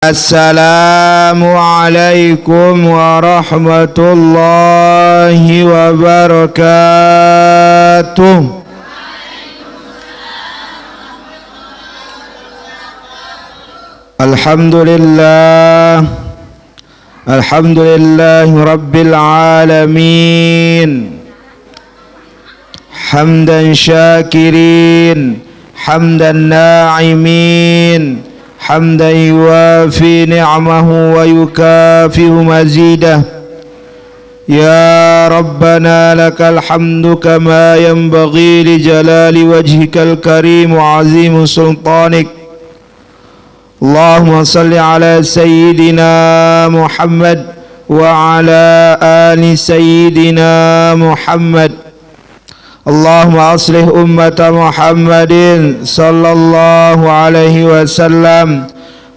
Assalamualaikum warahmatullahi wabarakatuh. Alhamdulillah, alhamdulillahi rabbil alamin, hamdan syakirin, hamdan na'imin, حمدا يوافي نعمه ويكافئ مزيده. يا ربنا لك الحمد كما ينبغي لجلال وجهك الكريم وعظيم سلطانك. اللهم صل على سيدنا محمد وعلى آل سيدنا محمد. اللهم أصلح أمة محمد صلى الله عليه وسلم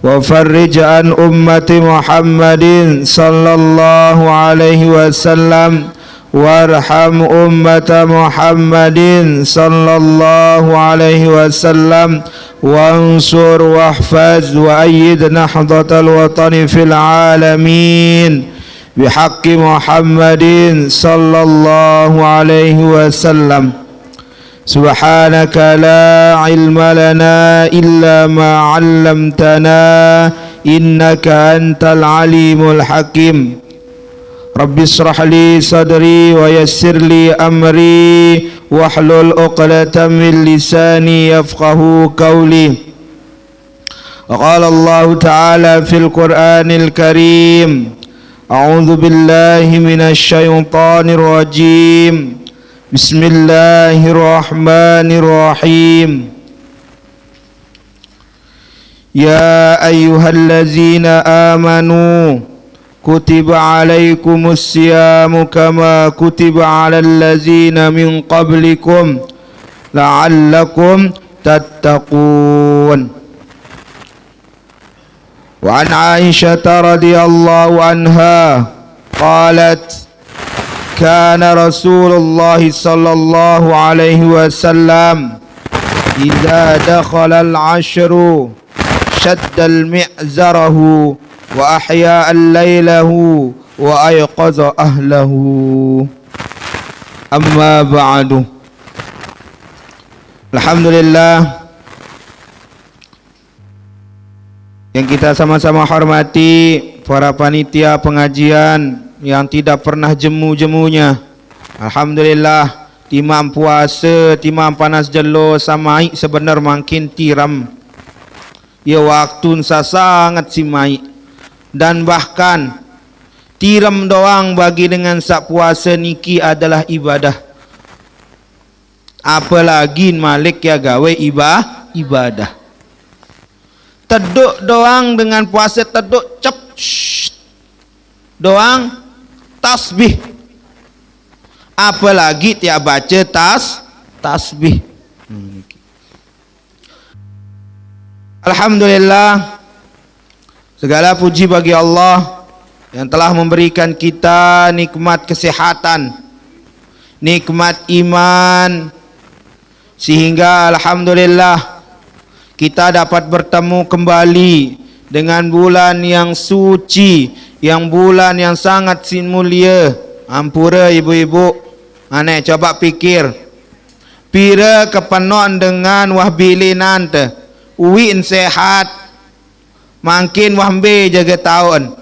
وفرج عن أمة محمد صلى الله عليه وسلم وارحم أمة محمد صلى الله عليه وسلم وانصر واحفظ وأيد نهضة الوطن في العالمين بحق محمد صلى الله عليه وسلم. سبحانك لا علم لنا إلا ما علمتنا إنك أنت العليم الحكيم. رب اشرح لي صدري ويسر لي أمري واحلل عقدة من لساني يفقه قولي. وقال الله تعالى في القرآن الكريم: أعوذ بالله من الشيطان الرجيم. بسم الله الرحمن الرحيم. يا أيها الذين آمنوا كتب عليكم الصيام كما كتب على الذين من قبلكم لعلكم تتقون. وعن عائشة رضي الله عنها قالت: كان رسول الله صلى الله عليه وسلم إذا دخل العشر شد المئزره وأحيا الليله وأيقظ أهله. أما بعد. Alhamdulillah, yang kita sama-sama hormati para panitia pengajian yang tidak pernah jemu-jemunya. Alhamdulillah, timam puasa, timam panas jelo samai sebenar makin tiram. Ya waktu sangat simai, dan bahkan tiram doang bagi dengan sak puasa niki adalah ibadah. Apalagi Malik ya gawe ibadah. Teduk doang dengan puasa, teduk cep doang tasbih, apalagi tiap baca tasbih. Alhamdulillah, segala puji bagi Allah yang telah memberikan kita nikmat kesehatan, nikmat iman, sehingga alhamdulillah kita dapat bertemu kembali dengan bulan yang suci, yang bulan yang sangat mulia. Ampura ibu-ibu, aneh coba pikir, pira kepenon dengan wahbilinan te, uwin sehat, makin wahbe jaga tahun.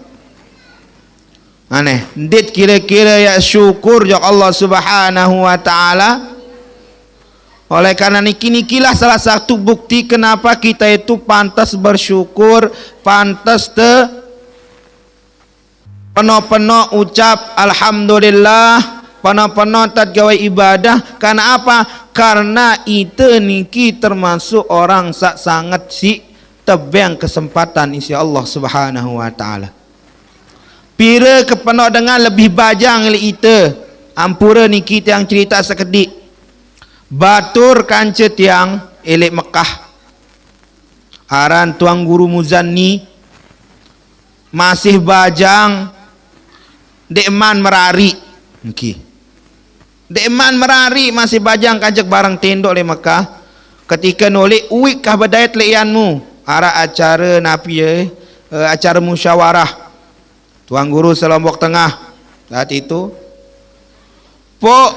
Aneh, dit kira-kira ya syukur jak Allah Subhanahu wa Ta'ala. Oleh karena nikilah salah satu bukti kenapa kita itu pantas bersyukur, pantas penuh-penuh ucap alhamdulillah, penuh-penuh tadgawai ibadah. Karena apa? Karena itu niki termasuk orang sangat si tebang kesempatan isi Allah Subhanahu wa Ta'ala. Pira kepenuh dengan lebih bajang itu. Ampura niki yang cerita sekedik. Batur kanca tiang elek Mekah, aran tuang guru Muzanni, masih bajang dekman merari niki. Dekman merari masih bajang kajak barang tendok le Mekah. Ketika nolek uik kah badayat leianmu ara acara napi acara musyawarah tuan guru selombok tengah saat itu pok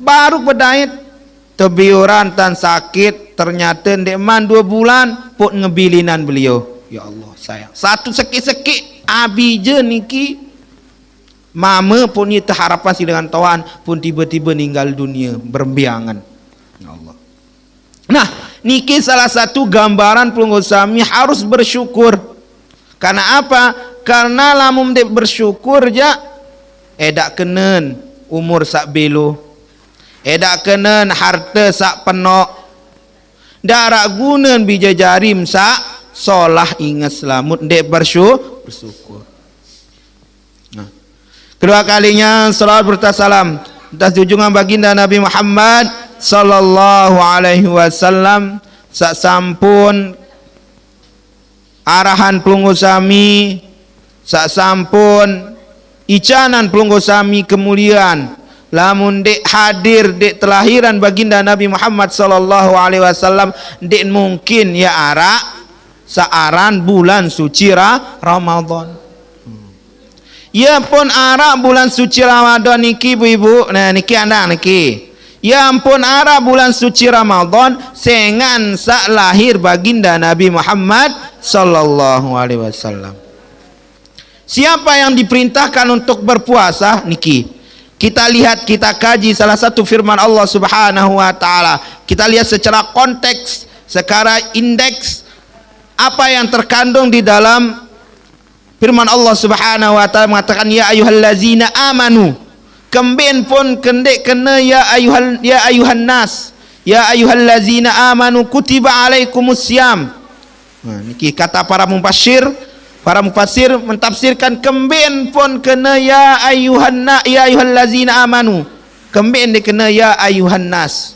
baru berdait tebiuran tan sakit ternyata dekman 2 bulan pok ngebilinan beliau. Ya Allah sayang satu sekit-sekit abi je niki mama pun ni terharapan si dengan Tuhan pun tiba-tiba meninggal dunia berbiangan. Ya Allah. Nah niki salah satu gambaran pengusaha harus bersyukur. Karena apa? Karena lamun dek bersyukur ja edak kenen umur sak belo, edak kenen harta sak penok, darak gunen bija jarim sak solah ingat selamat dek bersyukur. Nah, kedua kalinya salawat bertasalam atas junjungan baginda Nabi Muhammad sallallahu alaihi wasallam. Sak sampun arahan pelunggu sami, sak sampun icanan pelunggu sami kemuliaan, lamun dek hadir dek telahiran baginda Nabi Muhammad sallallahu alaihi wasallam dek mungkin ya arak saaran bulan suci Ramadan. Ya pun arak bulan suci Ramadan niki ibu-ibu. Nah niki anda niki. Ya ampun arah bulan suci Ramadan sengan sak lahir baginda Nabi Muhammad sallallahu alaihi wasallam. Siapa yang diperintahkan untuk berpuasa niki? Kita lihat, kita kaji salah satu firman Allah Subhanahu wa taala. Kita lihat secara konteks, secara indeks apa yang terkandung di dalam firman Allah Subhanahu wa taala mengatakan ya ayyuhallazina amanu. Kembin pun kendek kena ya ayuhan nas, ya ayyuhallazina amanu kutiba alaikumussyam. Nah niki kata para mufassir mentafsirkan kembin pun kena ya ayyuhallazina amanu. Kembin dia kena ya ayuhan nas.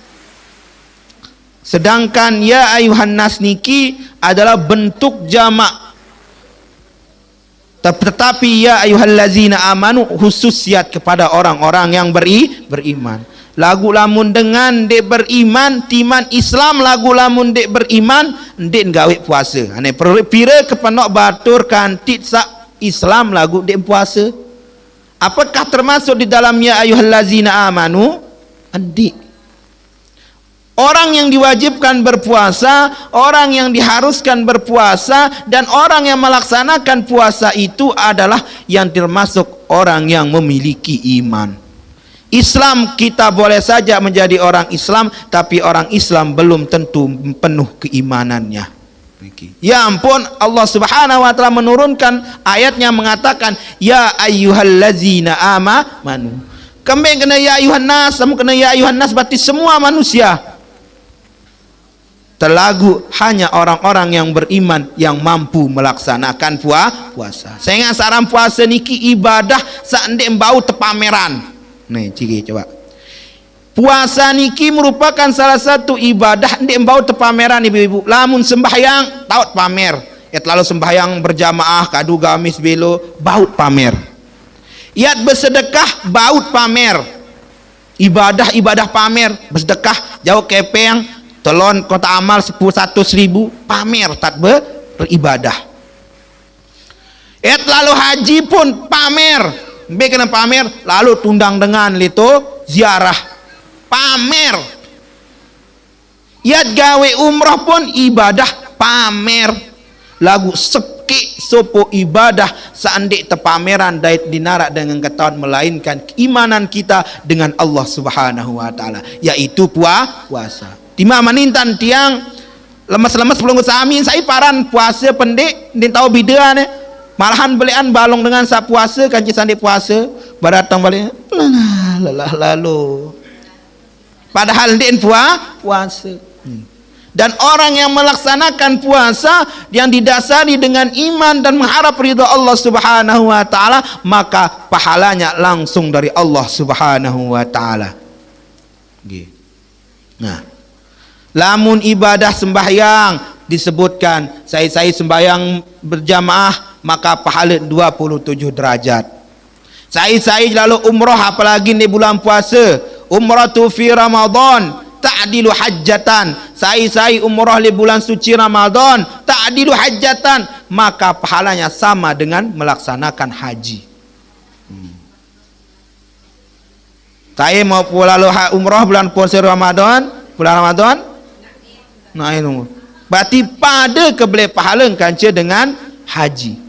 Sedangkan ya ayuhan nas niki adalah bentuk jamak. Tetapi ya ayyuhallazina amanu khususiat kepada orang-orang yang beriman. Lagu lamun dengan dek beriman timan Islam, lagu lamun dek beriman dek gawe puasa. Ane pira kepenok batur kantit sak Islam lagu dek puasa. Apakah termasuk di dalam ya ayyuhallazina amanu? Adik. Orang yang diwajibkan berpuasa, orang yang diharuskan berpuasa, dan orang yang melaksanakan puasa itu adalah yang termasuk orang yang memiliki iman. Islam kita boleh saja menjadi orang Islam, tapi orang Islam belum tentu penuh keimanannya. Ya ampun, Allah Subhanahu wa taala menurunkan ayatnya mengatakan ya ayyuhallazina amanu. Kembali kena ya ayuhan nas, kamu kena ya ayuhan nas berarti semua manusia. Terlagu hanya orang-orang yang beriman yang mampu melaksanakan puasa. Saya ingat saran puasa niki ibadah seandainya bau tepameran. Nih ciki coba. Puasa niki merupakan salah satu ibadah ndek bau tepameran ibu-ibu. Lamun sembahyang taut pamer. Ya terlalu sembahyang berjamaah kadu gamis belo baut pamer. Iat bersedekah baut pamer. Ibadah pamer, bersedekah jauh kepeng telon kota amal 100.000 pamer tak beribadah. Lalu haji pun pamer, kena pamer, lalu tundang dengan itu ziarah pamer. Iat gawe umrah pun ibadah pamer. Lagu seki sopo ibadah seandek tepameran dait dinarak dengan ketahuan melainkan keimanan kita dengan Allah Subhanahu wa taala, yaitu puasa. Tima manintan tiang lemas-lemas pelunggu sami saya paran puasa pendek din tahu bidaan malahan belian balong dengan sa puasa kanci sandi puasa baratang balik lalu padahal din puasa. Dan orang yang melaksanakan puasa yang didasari dengan iman dan mengharap ridha Allah Subhanahu wa taala, maka pahalanya langsung dari Allah Subhanahu wa taala. Nah, lamun ibadah sembahyang disebutkan saya sembahyang berjamaah maka pahala 27 derajat. Saya lalu umrah apalagi di bulan puasa, umratu fi Ramadan ta'dilu hajjatan. Saya umrah di bulan suci Ramadan ta'dilu hajjatan maka pahalanya sama dengan melaksanakan haji. Saya mau lalu umrah bulan puasa Ramadan, bulan Ramadan. Nah ini, berarti pada kebelah pahala kanca dengan haji.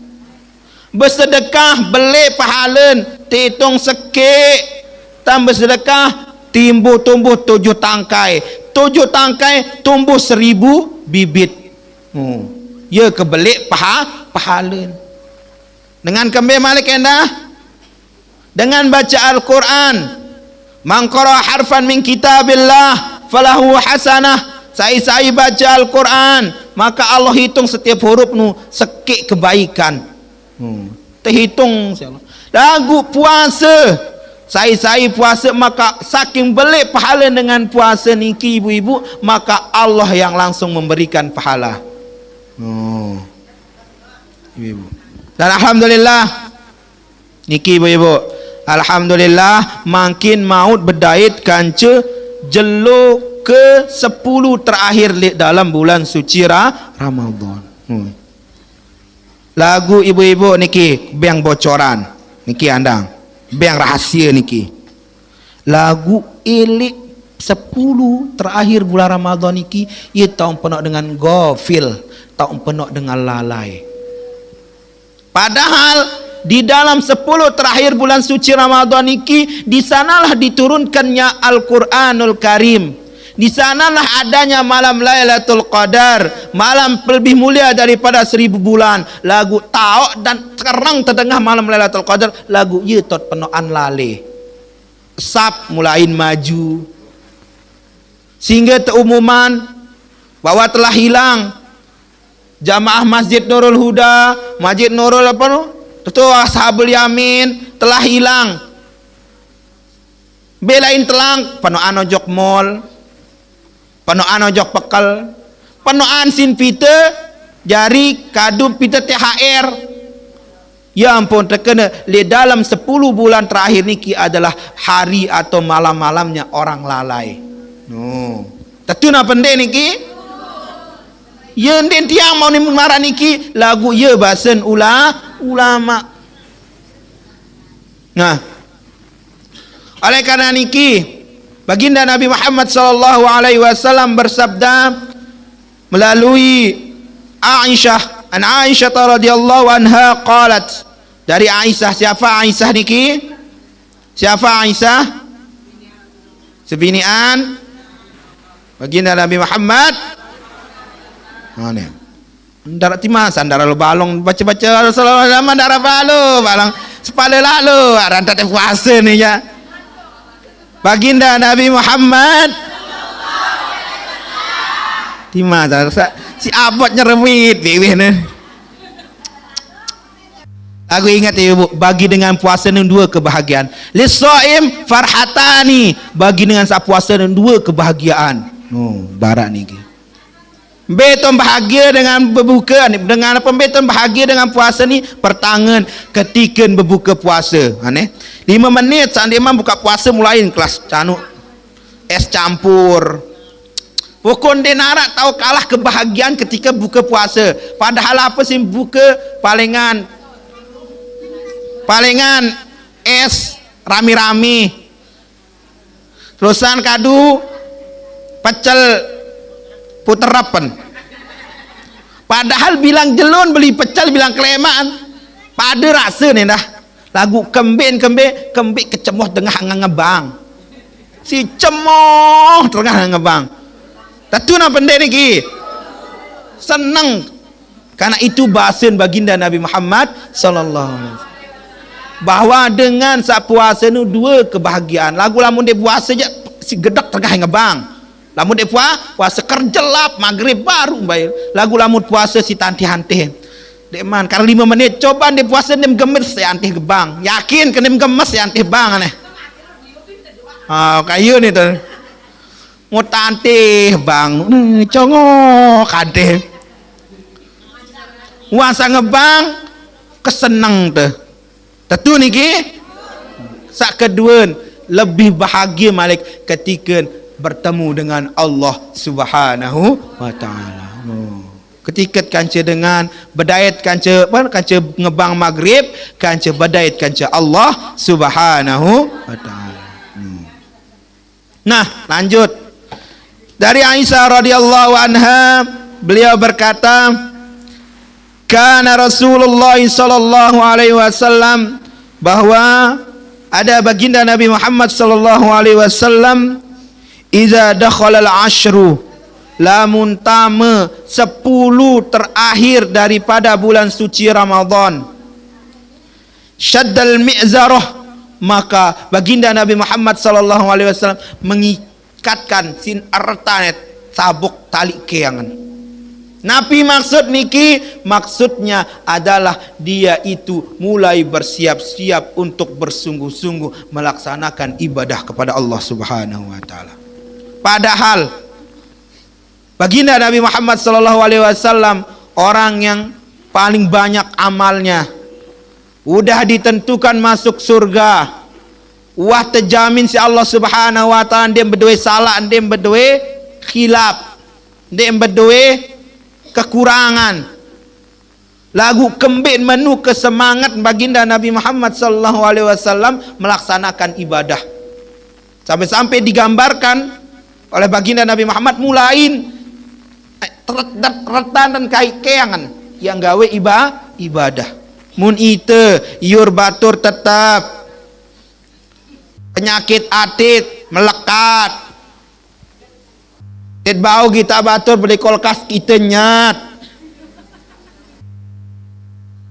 Bersedekah belik pahala, hitung sekik, tambah sedekah tumbuh 7 tangkai. 7 tangkai tumbuh 1000 bibit. Ya kebelik pahala. Dengan kembali malik endah, dengan baca Al-Quran. Man qara harfan min kitabillah falahu hasanah. Saya baca Al-Quran, maka Allah hitung setiap huruf nu sekik kebaikan. Terhitung. Lagu puasa, saya puasa, maka saking belik pahala dengan puasa niki ibu-ibu, maka Allah yang langsung memberikan pahala. Ibu-ibu. Dan alhamdulillah niki ibu-ibu, alhamdulillah makin maut berdait kanca jelo ke 10 terakhir dalam bulan suci Ramadan. Lagu ibu-ibu niki beng bocoran niki andang, beng rahasia niki. Lagu elik 10 terakhir bulan Ramadan niki ia tahun penuh dengan gofil, tahun penuh dengan lalai. Padahal di dalam 10 terakhir bulan suci Ramadan niki, di sanalah diturunkannya Al-Qur'anul Karim. Di sanalah adanya malam Lailatul Qadar, malam lebih mulia daripada 1000 bulan. Lagu taok dan sekarang terdengar malam Lailatul Qadar, lagu ye tot penoan lale. Sab mulain maju. Sehingga terumuman bahwa telah hilang jamaah Masjid Nurul Huda, Masjid Nurul apa tu? Tentu Ashabul Yamin telah hilang. Belain telang penoan ojok mall, penoan ojok pekal, penoan sin pita jari kadu pita THR. Ya ampun, terkena di dalam 10 bulan terakhir niki adalah hari atau malam-malamnya orang lalai. Tentu na pendek niki. Ya nden tiang mau nimun marah niki lagu ya basen ulama. Nah, oleh karena niki baginda Nabi Muhammad sallallahu alaihi wasallam bersabda melalui Aisyah, an Aisyah radhiyallahu anha qalat, dari Aisyah. Siapa Aisyah niki? Siapa Aisyah? Sebinian baginda Nabi Muhammad. Mana? Darat timah sandara lo balong baca-baca Rasulullah mandara balong sepala lalu rantat puasa ni ya. Baginda Nabi Muhammad timah si abot nyeremit bebeh ni. Aku ingat ya ibu, bagi dengan puasa ni 2 kebahagiaan. Lis-shaim farhatani, bagi dengan sa puasa ni 2 kebahagiaan. Barat ni. Beton bahagia dengan berbuka, dengan apa beton bahagia dengan puasa ni pertangan ketika berbuka puasa. 5 menit saat dia buka puasa mulain kelas canuk es campur. Pokon dia narak tahu kalah kebahagiaan ketika buka puasa. Padahal apa sih buka palingan es rami-rami. Terusan kadu pecel puterapan. Padahal bilang jelun beli pecel bilang kelemaan. Pada rasa ni dah. Lagu kembin kecemoh tengah ngebang. Si cemoh tengah ngebang. Tentu nak pendek ni. Senang. Karena itu bahasan baginda Nabi Muhammad sallallahu alaihi wasallam. Bahwa dengan saat puasa ni 2 kebahagiaan. Lagu lamun dia puasa je si gedak tengah ngebang. Lamun dia puasa kerjelap maghrib baru bayar. Lagu lamun puasa si tantih-hantih. Dek man karena 5 menit coba dia puasa dia gemes ya antih gebang. Yakin kena gemes ya antih bang aneh. Kayu ni tu. Mau tantih bang. Congok kadeh. Puasa ngebang kesenang tu. Tentu niki sak kedua lebih bahagia malik ketika bertemu dengan Allah Subhanahu wa taala. Ketika kanca dengan bedait kanca ngebang maghrib, kanca bedait kanca Allah Subhanahu wa taala. Nah, lanjut. Dari Aisyah radhiyallahu anha, beliau berkata, kana Rasulullah sallallahu alaihi wasallam, bahwa ada baginda Nabi Muhammad sallallahu alaihi wasallam, idza dakhala al-ashru, lamun tama 10 terakhir daripada bulan suci Ramadan, syaddal mi'zarah, maka baginda Nabi Muhammad sallallahu alaihi wasallam mengikatkan sin artanet sabuk tali keangan. Nabi maksud niki, maksudnya adalah dia itu mulai bersiap-siap untuk bersungguh-sungguh melaksanakan ibadah kepada Allah Subhanahu wa taala. Padahal baginda Nabi Muhammad sallallahu alaihi wasallam orang yang paling banyak amalnya, udah ditentukan masuk surga, wah terjamin si Allah Subhanahu wa taala dia berdua salah, dia berdua khilaf, dia berdua kekurangan. Lagu kembit menu kesemangat baginda Nabi Muhammad sallallahu alaihi wasallam melaksanakan ibadah. Sampai-sampai digambarkan oleh baginda Nabi Muhammad mulain retan dan keangan yang gawe ibadah. Mun ite iur batur tetap penyakit atit melekat. Tet bau kita batur beli kulkas kita nyat.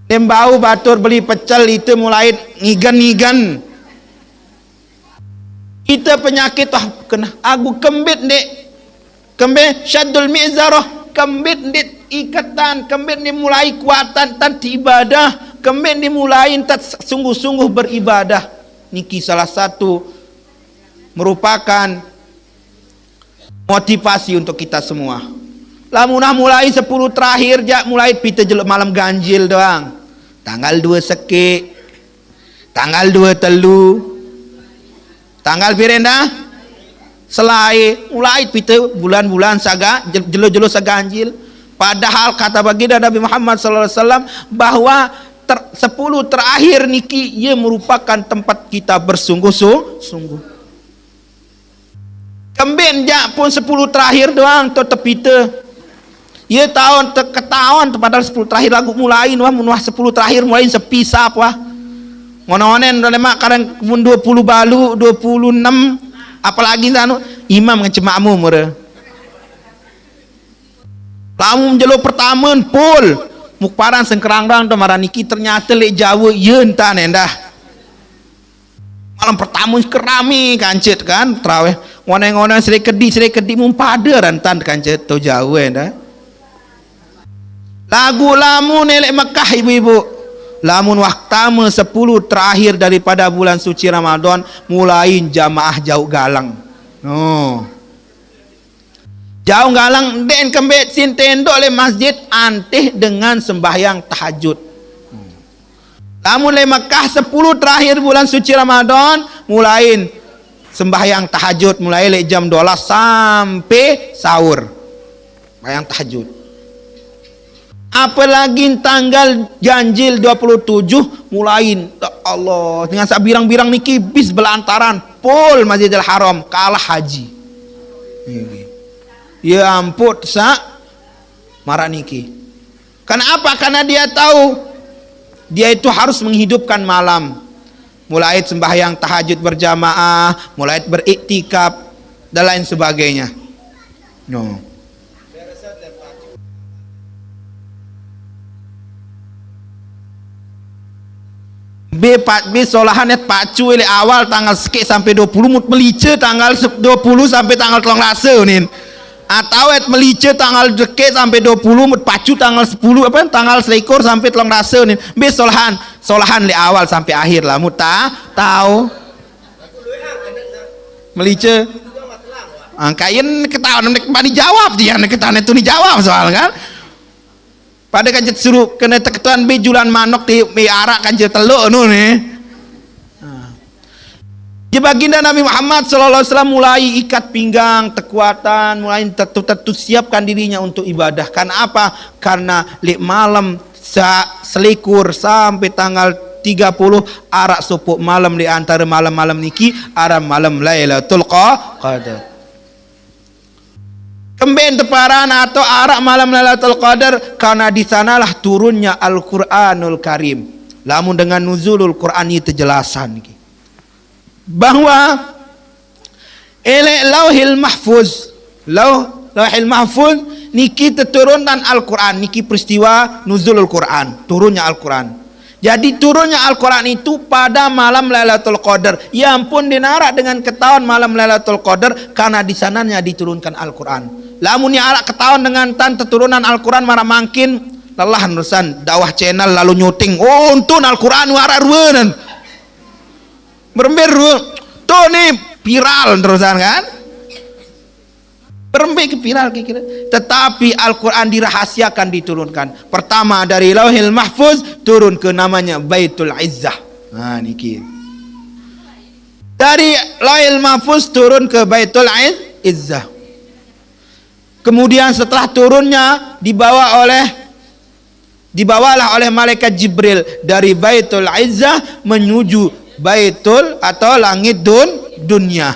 Tem bau batur beli pecel itu mulai ngigan-ngigan. Kita penyakit kena agu kembit dek. Kembit syaddul mi'zarah, kembit dek ikatan, kembit dimulai kuatan tan ibadah, kembit dimulai tan sungguh-sungguh beribadah. Niki salah satu merupakan motivasi untuk kita semua. Lamunah mulai 10 terakhir mulai pita jeluk malam ganjil doang. Tanggal 2 seke, tanggal 2 telu, tanggal pirenda selai mulai pita bulan-bulan saga jelo-jelo saganjil. Padahal kata baginda Nabi Muhammad sallallahu alaihi wasallam bahwa 10 terakhir niki ia merupakan tempat kita bersungguh-sungguh. Kembin jak pun 10 terakhir doang tetep pita. Ia tahun ketahuan padahal 10 terakhir lagu mulain wah mun 10 terakhir mulain sepisap wah. Ngono-ngonen mak kadang 20 balu 26 apalagi anu imam ngece makmum mure. Lamun jelo pertama pul mukparan sengkerang-rang tu maraniki ternyata lek Jawa ye entan endah. Malam pertama kerami kancet kan traweh ngono-ngono sedikit mumpada rantan kancet to Jawa endah. Lagu lamun elek Mekah ibu-ibu, lamun waktama 10 terakhir daripada bulan suci Ramadan mulai jamaah jauh galang. Jauh galang den kembet sin tendok le masjid anteh dengan sembahyang tahajud. Lamun le Mekah 10 terakhir bulan suci Ramadan mulai sembahyang tahajud mulai le jam 12 sampai sahur. Sembahyang tahajud. Apalagi tanggal ganjil 27 mulain Allah dengan sabirang-birang niki bis belantaran pol Masjidil Haram kalah haji. Ya ampun marah niki. Kenapa? Karena dia tahu dia itu harus menghidupkan malam. Mulai sembahyang tahajud berjamaah, mulai beriktikaf dan lain sebagainya. B solahan net pacu ile awal tanggal seke sampai 20 mut melice tanggal 20 sampai tanggal 13 nin. Atau et melice tanggal deke sampai 20 mut pacu tanggal 10 apa tanggal selikur sampai 13 nin. B solahan le awal sampai akhir lah mut tahu. Melice angkain ketahuan nek bani jawab dia nek ketahuan itu dijawab soal kan. Pada kanjut suruh kena teketuan bejulan manok di arak kanjut teluk nu nih. Di baginda Nabi Muhammad SAW mulai ikat pinggang, kekuatan, mulai tentu siapkan dirinya untuk ibadah. Karena apa? Karena malam selikur sampai tanggal 30 arak supuk malam di antara malam-malam niki arak malam Lailatul Qadar. Kemben teparan atau arak malam Lailatul Qadar karena di sanalah turunnya Al-Qur'anul Karim. Lamun dengan nuzulul Qur'an itu jelasan bahwa lauhil mahfuz lauhil mahfuz niki turunkan Al-Quran, niki peristiwa nuzulul Quran, turunnya Al-Quran. Jadi turunnya Al-Quran itu pada malam Lailatul Qadar. Ya ampun, dinarak dengan ketahuan malam Lailatul Qadar karena di sananya diturunkan Al-Quran. Lamun ya arak ketahuan dengan turunan Al-Quran marah makin lelah nusan dakwah channel lalu nyuting untuk Al-Quran warak ruanan berember tuh nih viral terusan kan berember ke viral kira-kira. Tetapi Al-Quran dirahasiakan diturunkan pertama dari Lauhil Mahfuz turun ke namanya Baitul Izzah. Nah niki dari Lauhil Mahfuz turun ke Baitul Izzah. Kemudian setelah turunnya dibawalah oleh malaikat Jibril dari Baitul Izzah menuju Baitul atau langit dunia.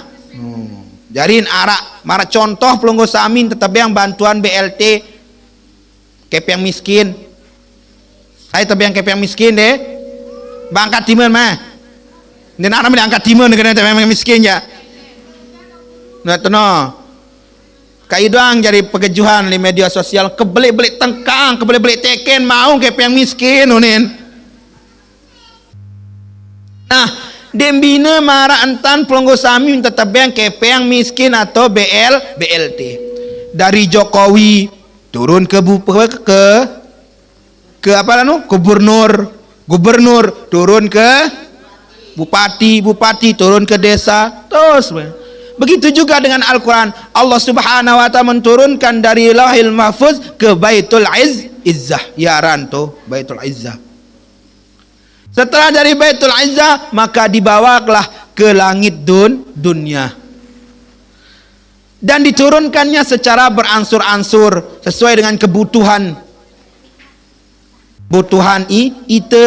Jadiin arak marah contoh pelunggu samin tetapi yang bantuan BLT kep yang miskin. Saya tapi yang kep yang miskin deh. Bangkat timun mah. Ini anak angkat timun dengan yang miskin ya. Nah teno. Kai doang jadi pegejuhan di media sosial kebelik-belik tengkang, kebelik-belik teken mau kep yang miskin unin. Nah, dembina marah entan pelonggo sami tetap yang kepe yang miskin atau BLT. Dari Jokowi turun ke apa lanu? Gubernur turun ke bupati turun ke desa. Terus begitu juga dengan Al-Quran. Allah Subhanahu wa ta'ala menurunkan dari Lauhil Mahfuz ke Baitul Izzah. Ya ranto Baitul Izzah. Setelah dari Baitul Izzah maka dibawalah ke langit dunia. Dan diturunkannya secara beransur-ansur sesuai dengan kebutuhan itu.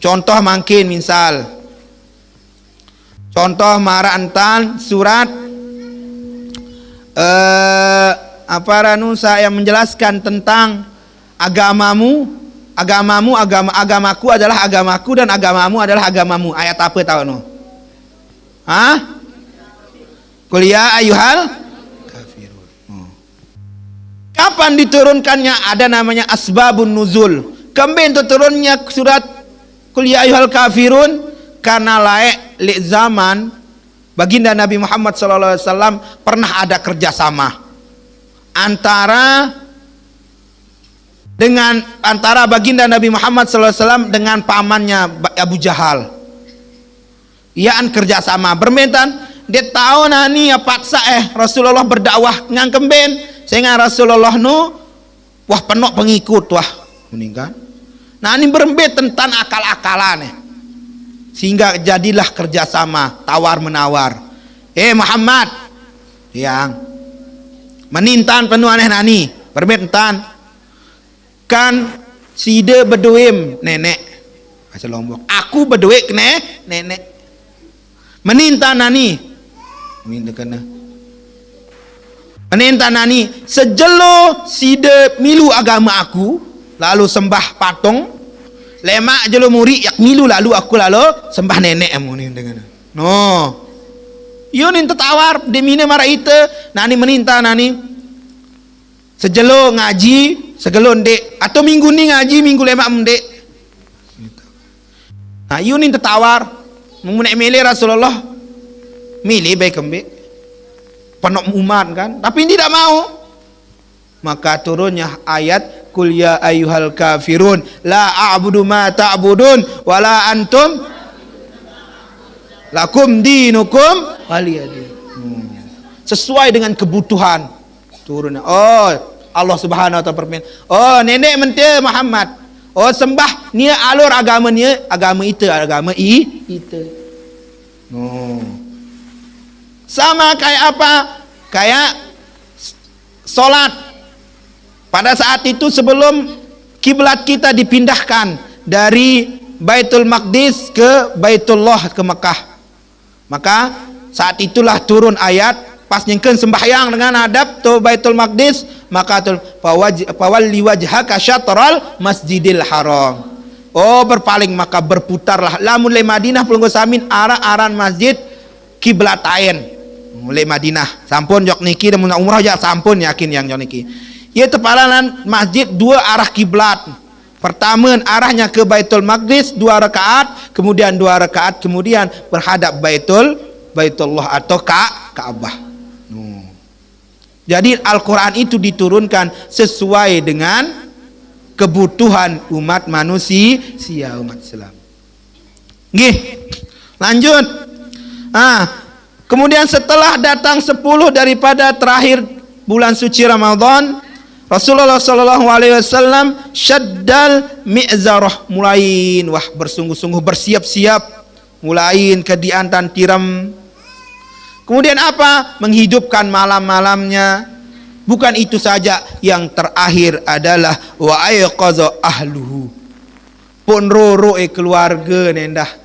Contoh mungkin misal contoh marah antan surat saya menjelaskan tentang agamaku adalah agamaku dan agamamu adalah agamamu. Ayat apa tahu no? Kuliah ayuhal kafirun. Kapan diturunkannya? Ada namanya asbabun nuzul. Kembali turunnya surat kuliah ayuhal kafirun karena laik zaman baginda Nabi Muhammad SAW pernah ada kerjasama antara baginda Nabi Muhammad SAW dengan pamannya Abu Jahal. Iaan kerjasama bermentan dia tahu nani ya paksa Rasulullah berdakwah ngang kemben sehingga Rasulullah wah penuh pengikut wah meninggal. Nah ini berembet tentang akal-akalan sehingga jadilah kerjasama tawar menawar. Muhammad yang menintan penuh aneh nani bermentan kan side beduim nenek asal Lombok aku beduik nenek meninta nani meninta nani sejelo side milu agama aku lalu sembah patung lemak jelo muri yak milu lalu aku lalu sembah nenek amunin dengan no yunin tetawar demine marah itu nani meninta nani sejelo ngaji segelon dek atau minggu ni ngaji minggu lemak mendek. Nah yunin tetawar memunek milih Rasulullah milih baik kembik penuh umat kan tapi tidak mau maka turunnya ayat kul ya ayyuhal kafirun la a'budu ma ta'budun wala antum lakum dinukum waliyadin. Sesuai dengan kebutuhan turunnya. Allah Subhanahu wa ta'ala berfirman, nenek mente Muhammad sembah nia alur agama nia agama itu itu. Oh. Sama kayak apa? Kayak sholat. Pada saat itu sebelum kiblat kita dipindahkan dari Baitul Maqdis ke Baitullah ke Mekah, maka saat itulah turun ayat pas nyengkeun sembahyang dengan hadap tu Baitul Maqdis, maka tul fawalli wajhaka syatral Masjidil Haram. Oh, berpaling maka berputarlah lamun le Madinah pulunggo samin arah-aran masjid kiblatain. Mulai Madinah sampun jok niki dan umrah aja sampun yakin yang jok niki ieu tepalanan masjid dua arah kiblat. Pertama arahnya ke Baitul Maqdis 2 rakaat, kemudian 2 rakaat kemudian berhadap Baitullah atau Ka'bah. Jadi Al-Quran itu diturunkan sesuai dengan kebutuhan umat manusia, umat Islam. Nggih, lanjut. Kemudian setelah datang 10 daripada terakhir bulan suci Ramadan, Rasulullah sallallahu alaihi wasallam syaddal mi'zarah, mulain bersungguh-sungguh bersiap-siap, mulain kediantan tiram. Kemudian apa? Menghidupkan malam-malamnya. Bukan itu saja, yang terakhir adalah wa ayqaza ahluhu. Pun roro keluarga nendah.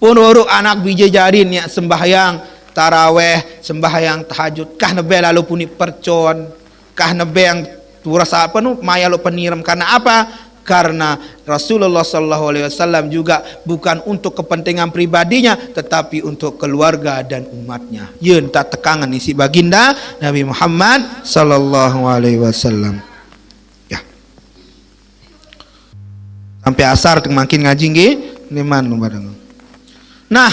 Pun uruk anak bija jarin ya sembahyang taraweh, sembahyang tahajud, kah nebe lalu puni percon, kah nebe yang rasa apa nu maya lo peniram. Karena apa? Karena Rasulullah sallallahu alaihi wasallam juga bukan untuk kepentingan pribadinya, tetapi untuk keluarga dan umatnya. Yeun tak tekangan isi baginda Nabi Muhammad sallallahu alaihi wasallam. Ya. Sampai asar makin ngaji nggih, neman nu bareng. Nah,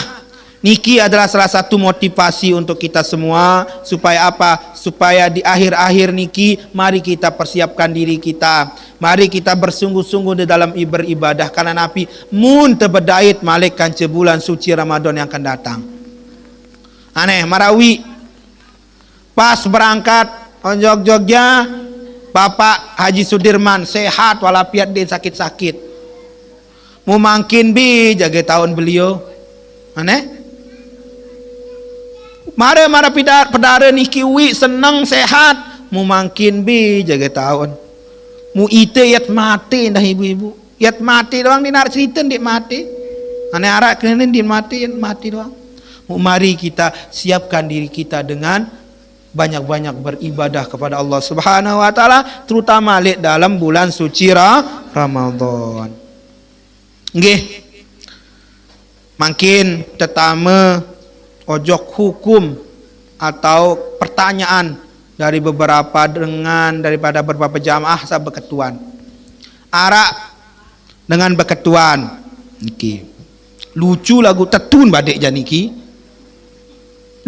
niki adalah salah satu motivasi untuk kita semua supaya apa? Supaya di akhir-akhir niki mari kita persiapkan diri kita. Mari kita bersungguh-sungguh di dalam beribadah karena Nabi mun tebedait malik kanca bulan suci Ramadan yang akan datang. Aneh marawi pas berangkat onjok Jogja, Bapak Haji Sudirman sehat walafiat dia sakit-sakit. Mu mangkin bi jaga tahun beliau. Aneh mara pedara niki wi seneng sehat mu mangkin bi jaga tahun mu ite yat mati dah ibu-ibu yat mati doang dinar cerita dik mati aneh arak kenen din mati doang. Mu mari kita siapkan diri kita dengan banyak-banyak beribadah kepada Allah Subhanahu wa taala, terutama lek dalam bulan suci Ramadan. Nggih. Makin tetama ojok hukum atau pertanyaan dari beberapa daripada beberapa jamaah sa beketuan. Arak dengan beketuan niki. Lucu lagu tetun badek janiki.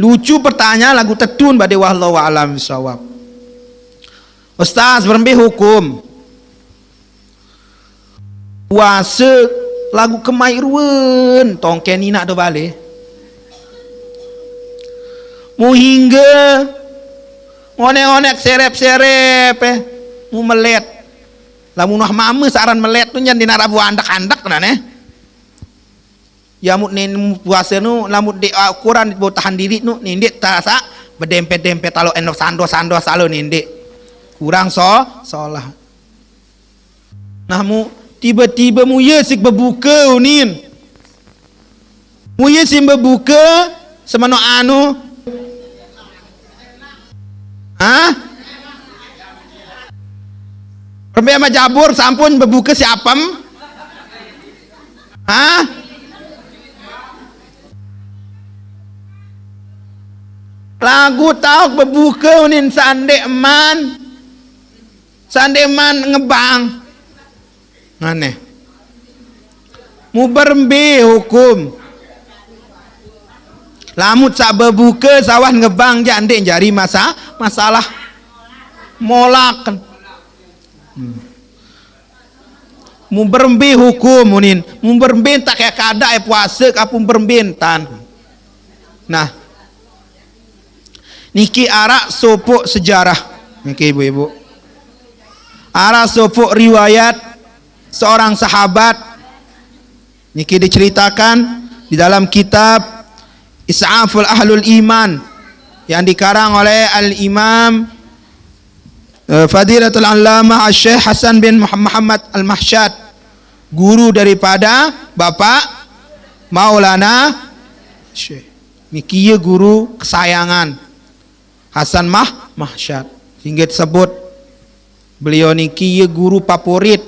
Lucu pertanyaan lagu tetun badek wallahu a'lam bishawab. Ustaz berembih hukum puasa lagu kemairun tongken nina do bale mu hingga onek-onek serep-serep mu melet lamun noh mame saran melet tu nyan dina rabu andak-andak nah ya mu nen puasa nu lamun de ukuran bo tahan diri nu nindek tasa bedempet-dempet talo endok sando salo nindek kurang solah nah mu tiba-tiba mu sik berbuka unin. Mu sik berbuka semano anu. Rembe sama jabur sampun berbuka siapam. Lagu tahu berbuka unin sandeman ngebang. Aneh mu berembe hukum lamut sak bebuka sawah ngebang jandek jari masalah molak mu berembe hukum munin mu berembe tak kayak kada puasa kapun berembentan. Nah niki arak sopok sejarah niki ibu-ibu arak sopok riwayat seorang sahabat niki diceritakan di dalam kitab Is'aful Ahlul Iman yang dikarang oleh Al-Imam Fadilatul Allamah Syekh Hasan bin Muhammad Al-Mahsyad, guru daripada Bapak Maulana Syekh. Niki guru kesayangan Hasan Mahsyad, hingga disebut beliau niki guru favorit,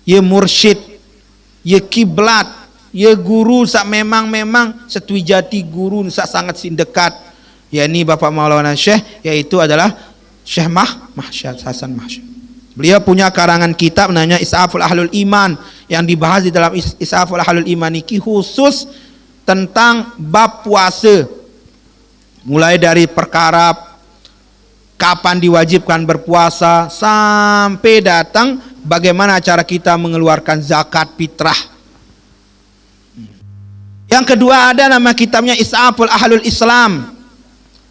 ye mursyid, ye kiblat, ye guru sak memang setujati guru sak sangat sindekat, yakni Bapak Maulana Syekh, yaitu adalah Syekh Mahsyad, Hasan Mahsyad. Beliau punya karangan kitab namanya Is'aful Ahlul Iman, yang dibahas di dalam Is'aful Ahlul Iman ini khusus tentang bab puasa, mulai dari perkara kapan diwajibkan berpuasa sampai datang bagaimana cara kita mengeluarkan zakat fitrah. Yang kedua ada nama kitabnya Is'aful Ahlul Islam.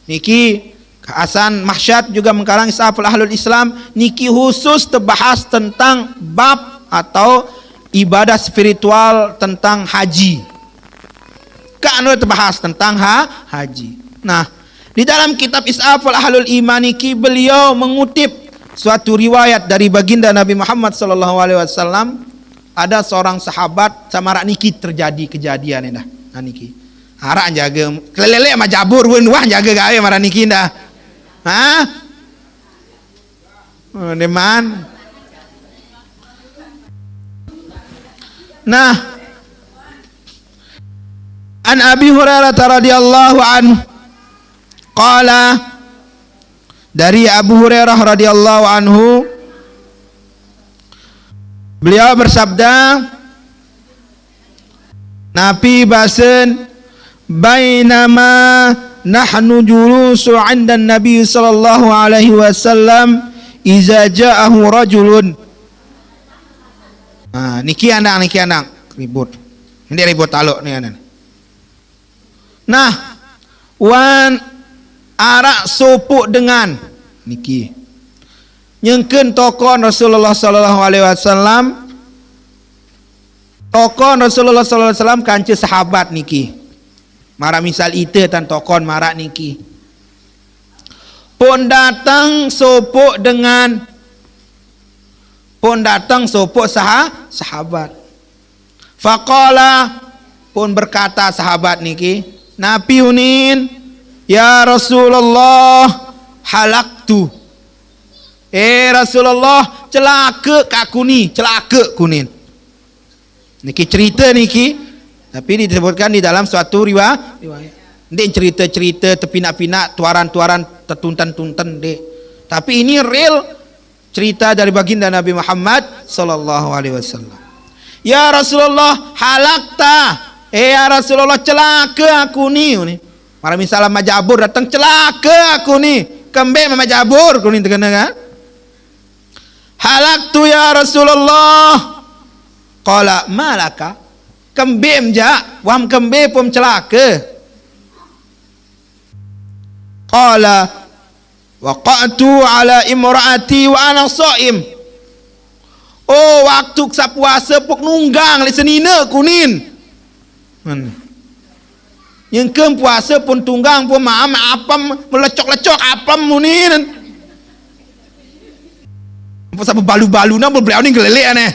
Niki Hasan Mahsyad juga mengarang Is'aful Ahlul Islam, niki khusus terbahas tentang bab atau ibadah spiritual tentang haji. Kan terbahas tentang haji. Nah, di dalam kitab Is'aful Ahlul Iman niki beliau mengutip suatu riwayat dari baginda Nabi Muhammad sallallahu alaihi wasallam. Ada seorang sahabat sama rak niki terjadi kejadian ini dah. Nah niki. Harak jaga kelele sama jabur pun wah jaga gawe marah niki dah. Hah? Oh, deman. Nah, an Abi Hurairah radhiyallahu anhu qala, dari Abu Hurairah radhiyallahu anhu beliau bersabda, Nabi basen bainama nahnu julusu 'inda Nabi sallallahu alaihi wasallam iza ja'ahu rajulun. Niki anak ribut. Ini ribut taluk ni anak. Nah, wan arak sopuk dengan niki nyengkeun tokon Rasulullah sallallahu alaihi wasallam, tokon Rasulullah sallallahu alaihi wasallam kanca sahabat niki. Mara misal ite tan tokon marak niki. Pun datang sopuk dengan, pun datang sopuk sahabat. Faqala, pun berkata sahabat niki, Nabi unin, ya Rasulullah halaktu. Rasulullah celaka kakuni, celaka kunin. Niki cerita niki, tapi disebutkan di dalam suatu riwayat. Ini cerita-cerita terpinak-pinak, tuaran-tuaran tertuntan-tuntan dek. Tapi ini real cerita dari baginda Nabi Muhammad sallallahu alaihi wasallam. Ya Rasulullah halakta. Ya Rasulullah celaka aku ni. Mara misalnya majabur datang celaka aku ni. Kembe majabur aku ni terkena kan? Halaktu ya Rasulullah. Qala malaka? Kembim ja, wam kembe pun celaka. Qala waqa'tu ala imraati wa ana shaim. Oh, waktu sapuasa pok nunggang li senina kunin. Yang kem puasa pun tunggang pun maam apam melecok-lecok apam munin. Apa sampai balu-balu na beliau ni gelelek aneh.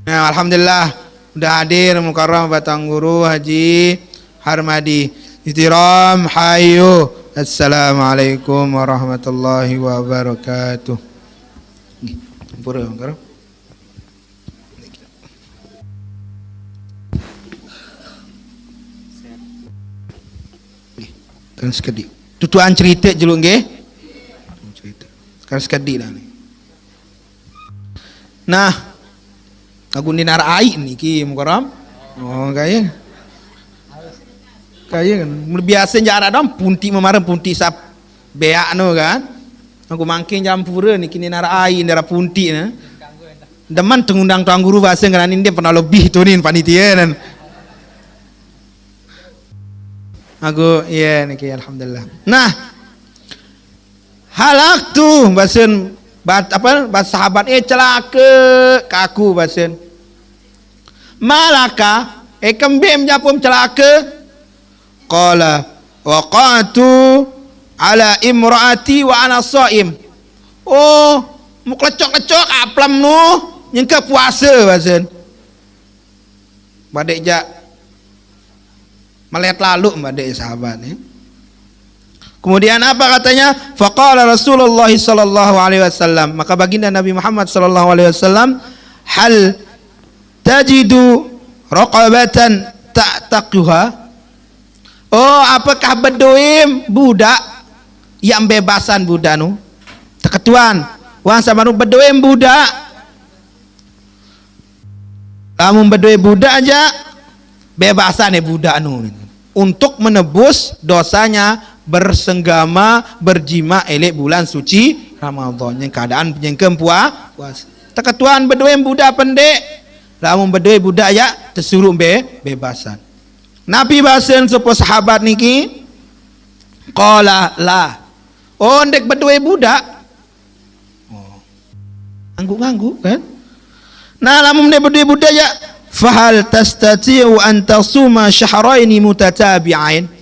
Nah, alhamdulillah sudah hadir mukarram Batang Guru Haji Harmadi. Ihtiram hayu. Assalamualaikum warahmatullahi wabarakatuh. Pura mukarram. Kan sekedi. Tutuan cerita jeluk nggih. Cerita. Sekarang sekedi dah ni. Nah, aku ni nara air ni ki mukaram. Oh kaya kan biasa jarak dong punti memarang punti sap beak no kan. Aku mangkin jampura ni kini nara air nara punti na. Deman tengundang tuang guru bahasa ngeranin dia pernah lebih tu ni panitia dan aku iya ni ki alhamdulillah. Nah, halak tu bahasan apa bahasa sahabat celaka ke aku bahasan. malaka kembim japum celaka. Qala waqatu ala imraati wa ana shaim. Oh, mu klecok-klecok aplam nu nyengke puasa basen. Badek jak melihat lalu badek sahabat ni. Kemudian apa katanya? Faqala Rasulullah sallallahu alaihi wasallam, maka baginda Nabi Muhammad sallallahu alaihi wasallam, hal tajidu raqabatan ta'taquha. Oh, apakah bedoim budak yang bebasan budak nu? Teketuan, wang sama nu bedoim budak. Kamu bedoim budak aja bebasan budak nu untuk menebus dosanya bersenggama berjima elek bulan suci Ramadan yang keadaan penyengkem puas. Teketuan bedoim budak pendek, lamun bedoim budak ya tersuruh bebasan. Nabi bahasan supaya sahabat niki qala la. Oh, ndek bedoim budak. Oh. Ngangguk kan? Nah, lamun ndek bedoim budak ya fahal tastati'u an tasuma syahraini mutatabi'ain.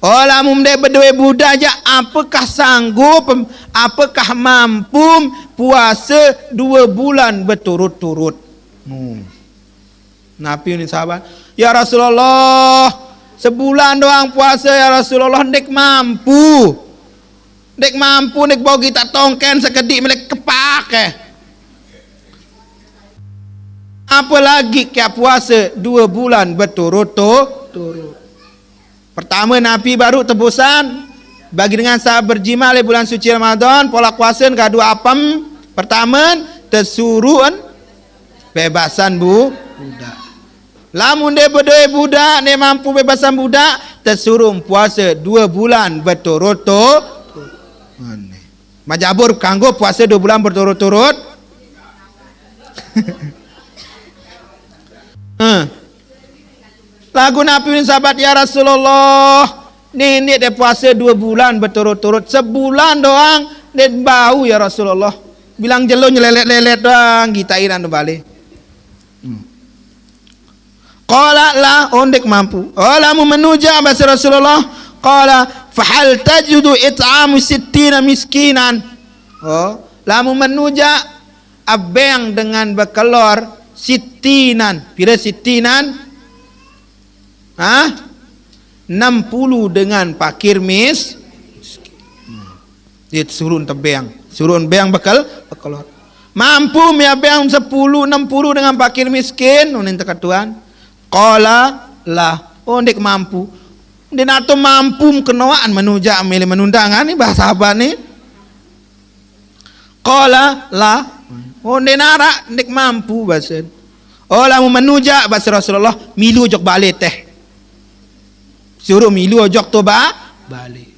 Oh, lamun dek berdua budak aja, apakah sanggup, apakah mampu puasa 2 bulan berturut-turut? Nabi ini sahabat, ya Rasulullah, sebulan doang puasa ya Rasulullah, dek mampu, dek bawa kita tongken sekedik melek kepak. Apalagi kayak puasa 2 bulan berturut-turut. Pertama Nabi baru tebusan bagi dengan saat berjima le bulan suci Ramadan, pola puasa kedua apam. Pertama tersuruh bebasan budak. Lamun dia berdua budak, dia mampu bebasan budak, tersuruh puasa 2 bulan berturut-turut. Majabur kanggo puasa 2 bulan berturut-turut. Lagu Nabi bin sahabat, ya Rasulullah, ini dia puasa 2 bulan berturut-turut, sebulan doang dia bau ya Rasulullah. Bilang jelo nyelelet-lelet doang, kita iran balik. Qala la, ondek mampu. Oh, lamu menuja bahasa Rasulullah. Qala fahal tajudu it'amu 60 miskinan. Oh, lamu menuja abeng dengan bekelor sitinan. Pira sitinan? 60 dengan pakir dia suruh tebeng, suruh beang bekal mampu ya beang 60 dengan pakir miskin unin teketuan. Qala lah, oh ndek mampu, ndek nato mampu kenawaan menuja milih menundangan ni bahasa apa ni. Qala lah, oh ndek nara ndek mampu bahasa. Oh lamu menuja bahasa Rasulullah, milu jok balik teh, suruh milu ojok tu balik.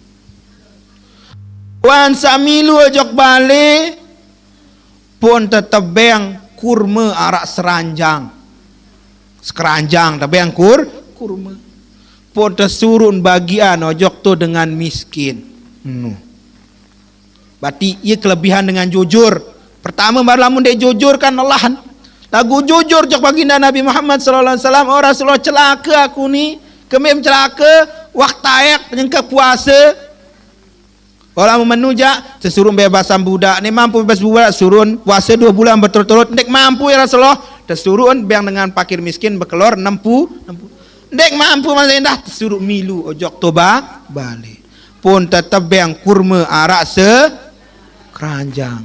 Wan samilu ojok balik pun tetap beang kurma arak sekeranjang tapi yang kurma pun tersurun bagian ojok tu dengan miskin. Berarti ia kelebihan dengan jujur. Pertama baru lamun dia jujur kan Allah lagu jujur jok baginda Nabi Muhammad sallallahu alaihi wasallam. Oh Rasulullah, celaka aku ni, kemim celaka waktu ayak penyengkak puasa. Orang menuja sesuruh bebasan budak ni, mampu bebas budak surun puasa 2 bulan berturut-turut. Ndek mampu ya Rasulullah, tersuruh beang dengan pakir miskin bekelor 60. Ndek mampu masa indah tersuruh milu ojok toba balik. Pun tetap beang kurma arak sekeranjang.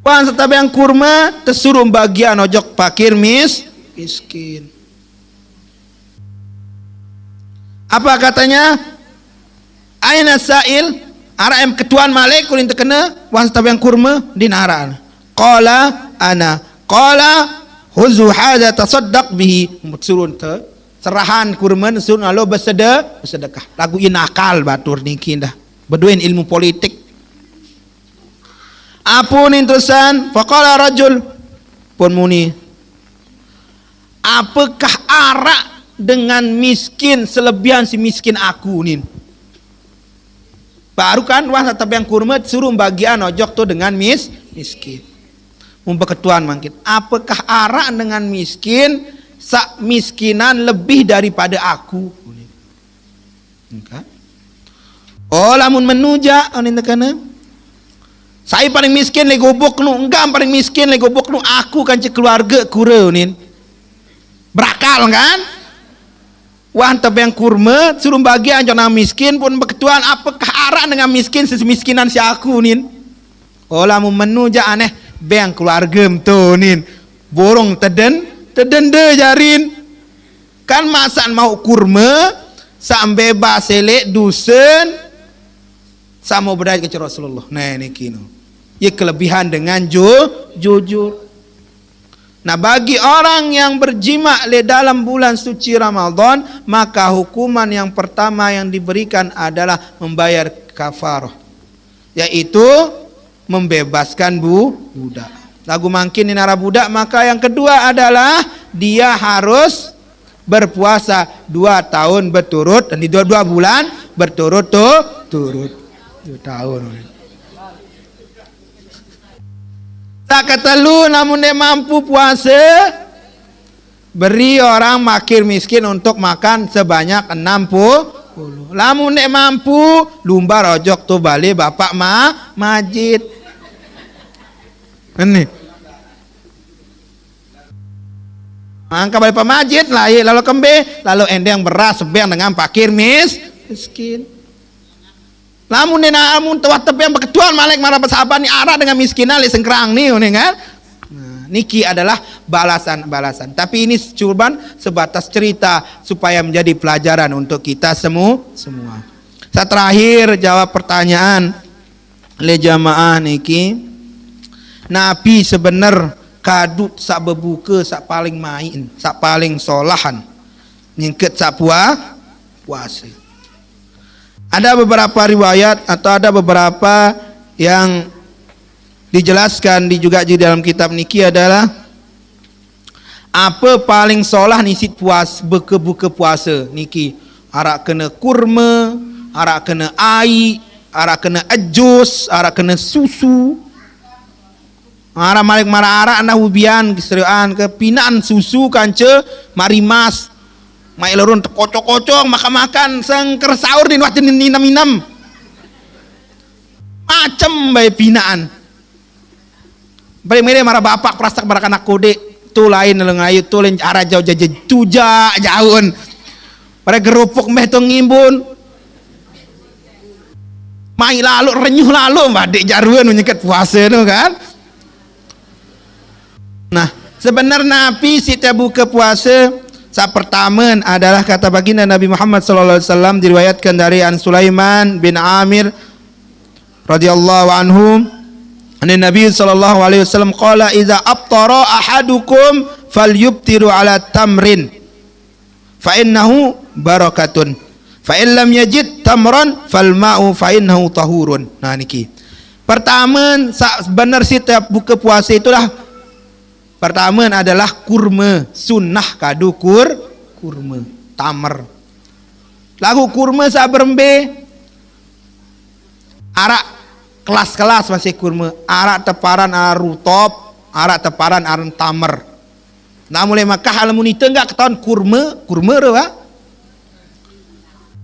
Wan tetap beang kurma tersuruh bagian ojok pakir miskin. Apa katanya? Aina sa'il? Ara ketuan malik kulin terkena wan tetap yang kurma dinaran. Qala ana. Qala huzu hadza tasaddaq bihi. Surun te serahan kurma surun alo bersedekah. Lagu inakal batur niki dah. Beduin ilmu politik. Apun intusan faqala rajul pun muni. Apakah arak dengan miskin selebihan si miskin aku nin? Baru kan wah tetap yang kurma suruh bagian ojok tu dengan miskin. Membeketuan mungkin. Apakah arak dengan miskin sak miskinan lebih daripada aku? Enggak. Oh lamun menuja onin tekana. Saya paling miskin le gobok nu, enggak paling miskin le gobok nu aku kan cek keluarga kure onin. Berakal kan? Wah tebeng kurma suruh bagi anjona miskin pun beketuan apakah arak dengan miskin sesemiskinan si aku nin. Oh lamun menuja aneh beng keluarga tu nin. Borong teden de jarin. Kan masan mau kurma sampai baselek dusun sama berdaya ke Rasulullah. Nah ini kino. Ya kelebihan dengan jujur. Nah bagi orang yang berjima le dalam bulan suci Ramadan, maka hukuman yang pertama yang diberikan adalah membayar kafarah, yaitu membebaskan budak. Lagu mangkin inara budak, maka yang kedua adalah dia harus berpuasa 2 tahun berturut dan di 2 bulan berturut-turut 2 tahun. Tak ketelu namun dia mampu puasa, beri orang makir miskin untuk makan sebanyak 60. Lamun dia mampu lumbar ojok tu balik bapak majid. Ini angka balik pak majid lah, lalu kembe, lalu endeng beras sebeng dengan pakir miskin. Lamun nena amun tewat tepian beketuan malek marah bersahabat ni arah dengan miskinan li sengkerang ni kan. Nah, niki adalah balasan. Tapi ini cuman sebatas cerita supaya menjadi pelajaran untuk kita semua. Saya terakhir jawab pertanyaan le jamaah niki. Nabi sebenar kadut sak bebuka sak paling main, sak paling solahan. Nyingket sak puasa. Ada beberapa riwayat atau ada beberapa yang dijelaskan juga di dalam kitab niki adalah apa paling solah nisit puas buka puasa niki. Arak kena kurma, arak kena air, arak kena jus, arak kena susu. Arak malik marah arak anda ubian keserian ke pinaan susu kance marimas. Mai lorun kocok-kocok makan sengker sahur di waktu ninam macam bayi binaan. Beri marah bapak perasak barakan anak kode tu lain lengayu tu lain arah jauh jauhun. Pada gerupuk meh tu ngimbun. Mai lalu renyuh lalu badek jaruan menyekat puasa tu kan. Nah sebenarnya Nabi setiap buka puasa. Saat pertama adalah kata baginda Nabi Muhammad SAW diriwayatkan dari An Sulaiman bin Amir radhiyallahu anhu. Nabi SAW qala iza aftara ahadukum falyubtiru ala tamrin fa innahu barakatun fa in lam yajid tamran fal ma'u fa innahu tahurun. Nah niki. Pertama benar setiap buka puasa itulah pertama adalah kurma, sunnah kadu kurma, tamer. Lagu kurma sa berembe, arak kelas-kelas masih kurma, arak teparan arak rutop, arak teparan arak tamer. Nah mulai Makkah alamunita enggak ketahuan kurma rewa.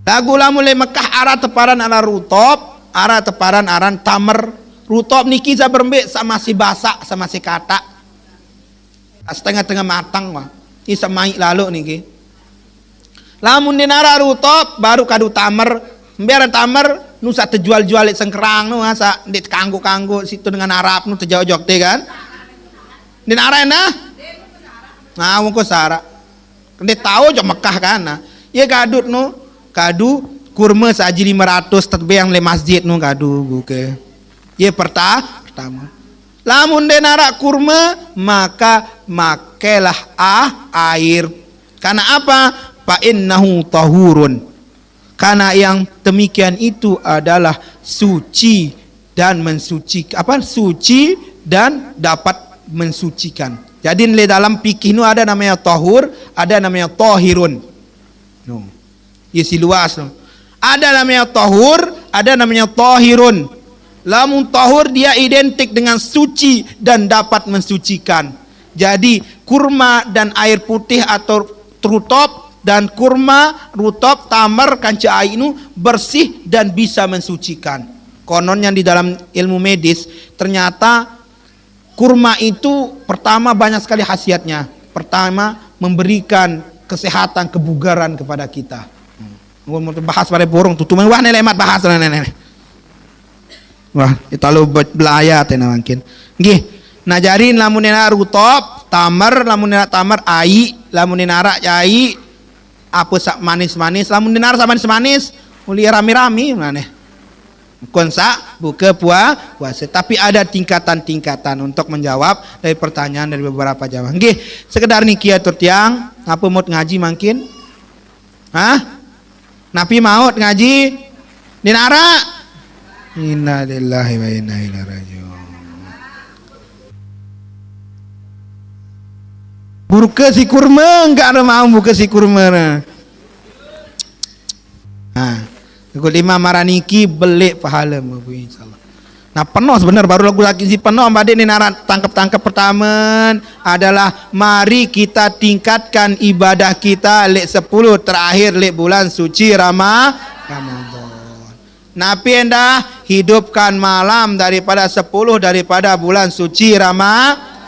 Lagu lah mulai Makkah arak teparan arak rutop, arak teparan arak tamer. Rutop niki sa berembe sama si basak sama si katak. Setengah-tengah matang mah. Ini semai lalu niki. Lamun dinara rutop baru kadu tamer. Biaran tamer nusa terjual-jual sengkerang nu asa dit kanggo situ dengan Arab nu terjauh-jauh teh kan. Dinara nah. Nah mungko sara. Kende tahu jok Mekah kan. Nah. Ye kadut nu kadu kurma saji 500 terbang le masjid nu kadu buke. Ye pertama. Lamun denara kurma maka makelah air. Karena apa? Fa innahu tahurun. Karena yang demikian itu adalah suci dan mensuci. Apa? Suci dan dapat mensucikan. Jadi di dalam fikih itu ada namanya tahur, ada namanya tahirun. No. Isi luas no. Ada namanya tahur, ada namanya tahirun. Lamun tahur dia identik dengan suci dan dapat mensucikan. Jadi kurma dan air putih atau rutop dan kurma, rutop, tamar, kanca air itu bersih dan bisa mensucikan. Kononnya di dalam ilmu medis ternyata kurma itu pertama banyak sekali khasiatnya. Pertama memberikan kesehatan, kebugaran kepada kita. Mau bahas pada borong tutuman wah nelemat bahas nenek. Wah, terlalu belaya tena mungkin. Nggih. Nah jadi lamun nena rutop, tamar, lamun nena tamar ai, lamun nena rak ai, apa sak manis-manis, lamun nena sak manis-manis, uli rami-rami maneh. Konsa buka puasa, tapi ada tingkatan-tingkatan untuk menjawab dari pertanyaan dari beberapa jamaah. Nggih, sekedar niki atur tiang, apa mau ngaji mungkin? Hah? Napi maut ngaji di nara. Inna lillahi wa inna ilaihi rajiun. Buka si kurma enggak ada mau buka si kurma. Kul lima maraniki belik pahala bu insyaallah. Nah penuh sebenar baru lagu lagi si penuh mbak ni nara tangkap pertama adalah mari kita tingkatkan ibadah kita lek 10 terakhir lek bulan suci Ramadan. Nabi endah hidupkan malam daripada 10 daripada bulan suci Ramadan.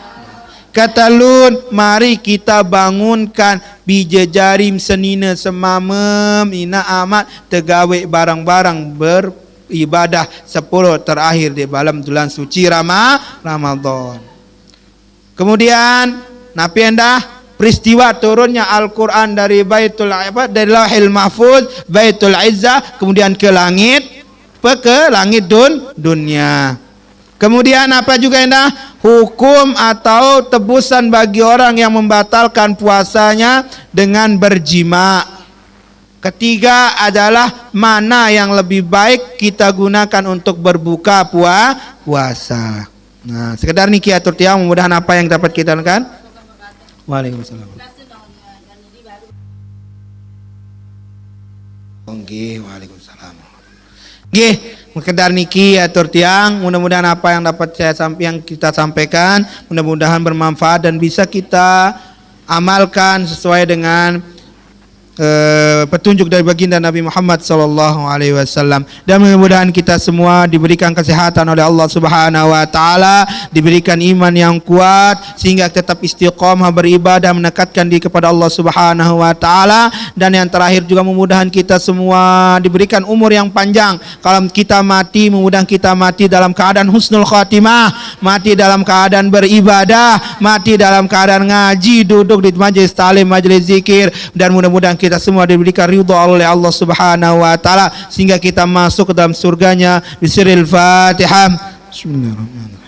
Katalun mari kita bangunkan bijejarim senina semamem ina amat tegawe barang-barang beribadah 10 terakhir di dalam bulan suci Ramadan. Kemudian Nabi endah peristiwa turunnya Al-Quran dari dari Lauhil Mahfuz, Baitul Izzah, kemudian ke langit dunia. Kemudian apa juga endah? Hukum atau tebusan bagi orang yang membatalkan puasanya dengan berjima. Ketiga adalah mana yang lebih baik kita gunakan untuk berbuka puasa. Nah, sekedar niki atur tiang, mudah-mudahan apa yang dapat kita lakukan. Waalaikumsalam. Nggih, waalaikumsalam. Nggih, sekedar niki atur tiang, mudah-mudahan apa yang dapat yang kita sampaikan mudah-mudahan bermanfaat dan bisa kita amalkan sesuai dengan petunjuk dari baginda Nabi Muhammad SAW, dan mudah-mudahan kita semua diberikan kesehatan oleh Allah Subhanahu Wa Taala, diberikan iman yang kuat sehingga tetap istiqomah beribadah mendekatkan diri kepada Allah Subhanahu Wa Taala, dan yang terakhir juga mudah-mudahan kita semua diberikan umur yang panjang. Kalau kita mati, mudah-mudahan kita mati dalam keadaan husnul khatimah, mati dalam keadaan beribadah, mati dalam keadaan ngaji, duduk di majelis talim, majelis zikir, dan mudah-mudahan kita semua diberikan ridha oleh Allah Subhanahu Wa Taala sehingga kita masuk ke dalam surganya. Bismillahirrahmanirrahim. Bismillahirrahmanirrahim.